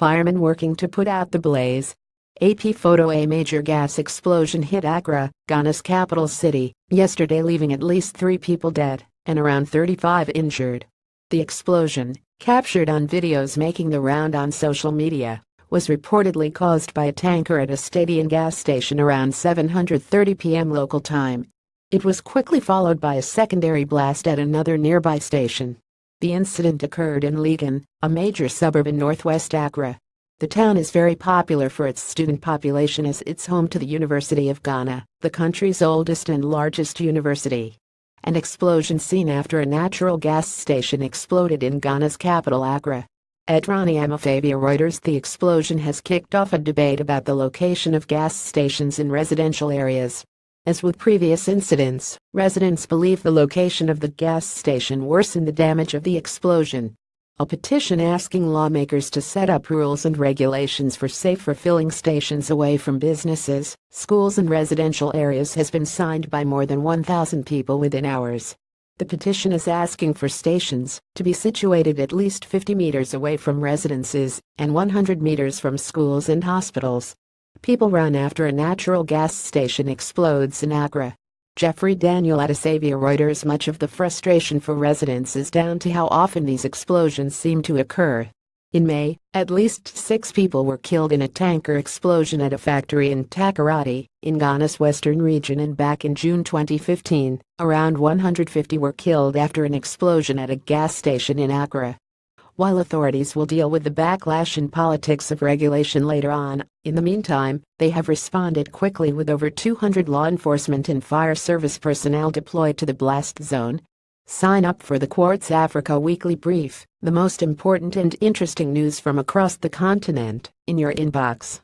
Firemen working to put out the blaze. AP photo. A major gas explosion hit Accra, Ghana's capital city, yesterday, leaving at least 3 people dead and around 35 injured. The explosion, captured on videos making the round on social media, was reportedly caused by a tanker at a Stadium gas station around 7:30 p.m. local time. It was quickly followed by a secondary blast at another nearby station. The incident occurred in Legon, a major suburb in northwest Accra. The town is very popular for its student population as it's home to the University of Ghana, the country's oldest and largest university. An explosion seen after a natural gas station exploded in Ghana's capital, Accra. Edrani Amafavia Reuters. The explosion has kicked off a debate about the location of gas stations in residential areas. As with previous incidents, residents believe the location of the gas station worsened the damage of the explosion. A petition asking lawmakers to set up rules and regulations for safer filling stations away from businesses, schools and residential areas has been signed by more than 1,000 people within hours. The petition is asking for stations to be situated at least 50 meters away from residences and 100 meters from schools and hospitals. People run after a natural gas station explodes in Accra. Jeffrey Daniel at Asavia Reuters. Much of the frustration for residents is down to how often these explosions seem to occur. In May, at least 6 people were killed in a tanker explosion at a factory in Takoradi, in Ghana's western region, and back in June 2015, around 150 were killed after an explosion at a gas station in Accra. While authorities will deal with the backlash and politics of regulation later on, in the meantime, they have responded quickly with over 200 law enforcement and fire service personnel deployed to the blast zone. Sign up for the Quartz Africa Weekly Brief, the most important and interesting news from across the continent, in your inbox.